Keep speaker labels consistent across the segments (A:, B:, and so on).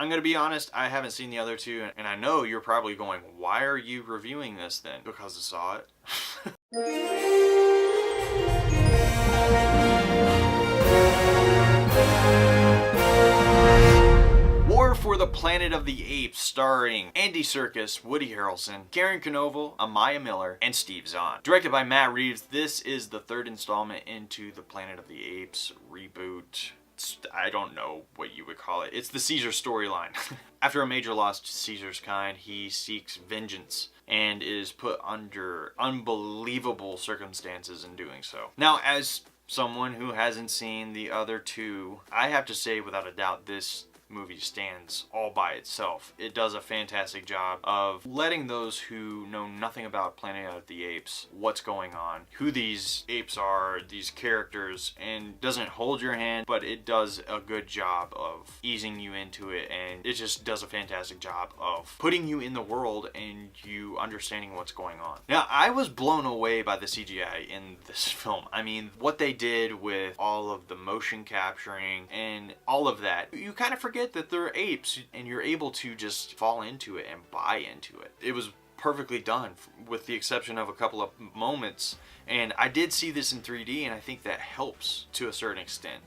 A: I'm gonna be honest, I haven't seen the other two, and I know you're probably going, why are you reviewing this then? Because I saw it. War for the Planet of the Apes, starring Andy Serkis, Woody Harrelson, Karen Knovel, Amaya Miller, and Steve Zahn. Directed by Matt Reeves, this is the third installment into the Planet of the Apes reboot. I don't know what you would call it. It's the Caesar storyline. After a major loss to Caesar's kind, he seeks vengeance and is put under unbelievable circumstances in doing so. Now, as someone who hasn't seen the other two, I have to say without a doubt this movie stands all by itself. It does a fantastic job of letting those who know nothing about Planet of the Apes what's going on, who these apes are, these characters, and doesn't hold your hand, but it does a good job of easing you into it, and it just does a fantastic job of putting you in the world and you understanding what's going on. Now, I was blown away by the CGI in this film. I mean, what they did with all of the motion capturing and all of that, you kind of forget that they're apes and you're able to just fall into it and buy into it. It was perfectly done with the exception of a couple of moments, and I did see this in 3D and I think that helps to a certain extent.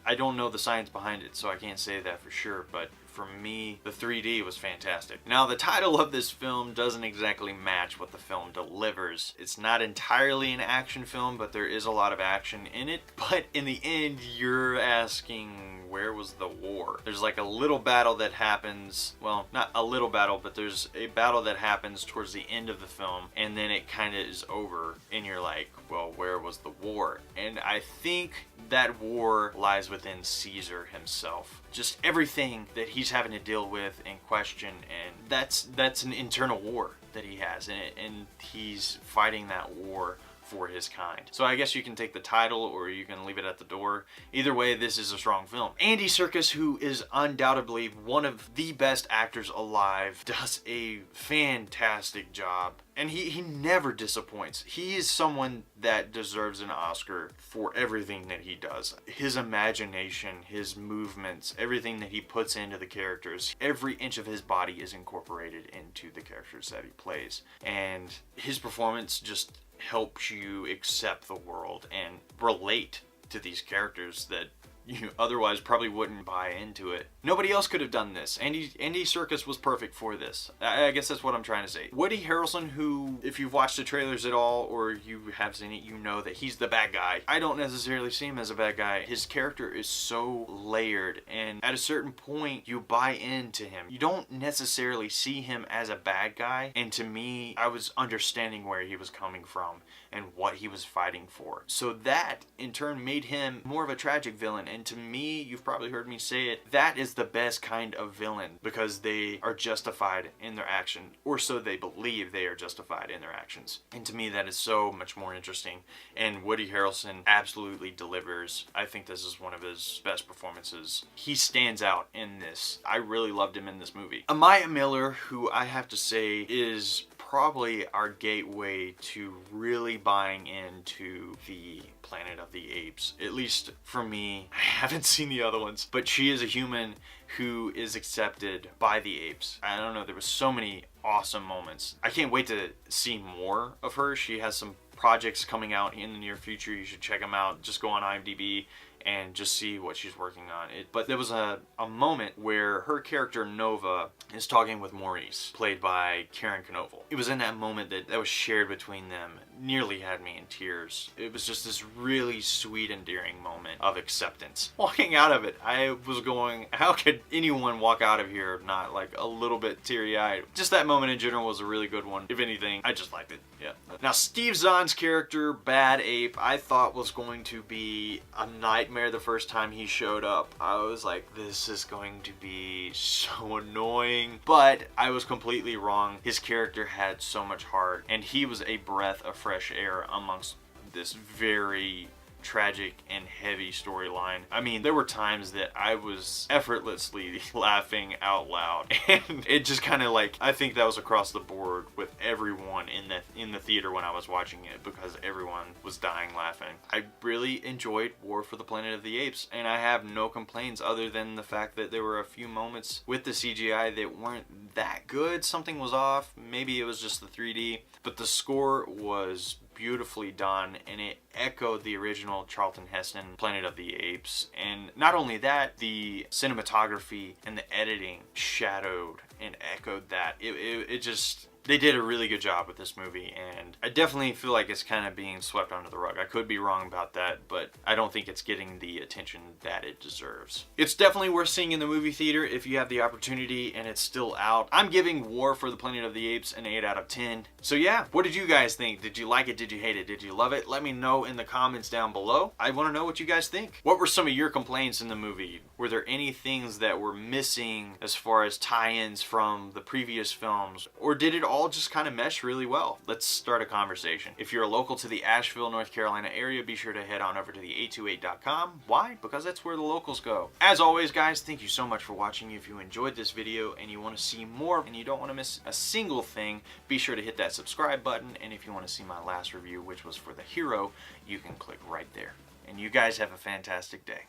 A: I don't know the science behind it, so I can't say that for sure, but for me, the 3D was fantastic. Now, the title of this film doesn't exactly match what the film delivers. It's not entirely an action film, but there is a lot of action in it. But in the end, you're asking, where was the war? There's like a little battle that happens, well, not a little battle, but there's a battle that happens towards the end of the film, and then it kind of is over, and you're like, well, where was the war? And I think that war lies within Caesar himself. Just everything that he's having to deal with and question, and that's an internal war that he has, and he's fighting that war for his kind. So I guess you can take the title or you can leave it at the door. Either way, this is a strong film. Andy Serkis, who is undoubtedly one of the best actors alive, does a fantastic job. And he never disappoints. He is someone that deserves an Oscar for everything that he does. His imagination, his movements, everything that he puts into the characters, every inch of his body is incorporated into the characters that he plays. And his performance just helps you accept the world and relate to these characters that you otherwise probably wouldn't buy into it. Nobody else could have done this. Andy Serkis was perfect for this. I guess that's what I'm trying to say. Woody Harrelson, who, if you've watched the trailers at all or you have seen it, you know that he's the bad guy. I don't necessarily see him as a bad guy. His character is so layered, and at a certain point you buy into him. You don't necessarily see him as a bad guy, and to me, I was understanding where he was coming from and what he was fighting for. So that in turn made him more of a tragic villain, and to me, you've probably heard me say it, that is the best kind of villain because they are justified in their action, or so they believe they are justified in their actions. And to me, that is so much more interesting, and Woody Harrelson absolutely delivers. I think this is one of his best performances. He stands out in this. I really loved him in this movie. Amaya Miller, who I have to say is probably our gateway to really buying into the Planet of the Apes. At least for me, I haven't seen the other ones, but she is a human who is accepted by the apes. I don't know, there was so many awesome moments. I can't wait to see more of her. She has some projects coming out in the near future. You should check them out. Just go on IMDb and just see what she's working on. But there was a moment where her character Nova is talking with Maurice, played by Karen Knovel. It was in that moment that was shared between them, nearly had me in tears. It was just this really sweet, endearing moment of acceptance. Walking out of it, I was going, how could anyone walk out of here not like a little bit teary-eyed? Just that moment in general was a really good one. If anything, I just liked it. Yeah. Now, Steve Zahn's character, Bad Ape, I thought was going to be a nightmare the first time he showed up. I was like, this is going to be so annoying, but I was completely wrong. His character had so much heart, and he was a breath of fresh air amongst this very tragic and heavy storyline. I mean, there were times that I was effortlessly laughing out loud, and it just kind of like, I think that was across the board with everyone in the theater when I was watching it, because everyone was dying laughing. I really enjoyed War for the Planet of the Apes, and I have no complaints other than the fact that there were a few moments with the CGI that weren't that good. Something was off. Maybe it was just the 3D, but the score was beautifully done, and it echoed the original Charlton Heston Planet of the Apes. And not only that, the cinematography and the editing shadowed and echoed that. It just, they did a really good job with this movie, and I definitely feel like it's kind of being swept under the rug. I could be wrong about that, but I don't think it's getting the attention that it deserves. It's definitely worth seeing in the movie theater if you have the opportunity and it's still out. I'm giving War for the Planet of the Apes an 8 out of 10. So yeah, what did you guys think? Did you like it? Did you hate it? Did you love it? Let me know in the comments down below. I want to know what you guys think. What were some of your complaints in the movie? Were there any things that were missing as far as tie-ins from the previous films? Or did it all just kind of mesh really well? Let's start a conversation. If you're a local to the Asheville, North Carolina area, be sure to head on over to the 828.com. Why? Because that's where the locals go. As always, guys, thank you so much for watching. If you enjoyed this video and you want to see more and you don't want to miss a single thing, be sure to hit that subscribe button. And if you want to see my last review, which was for The Hero, you can click right there. And you guys have a fantastic day.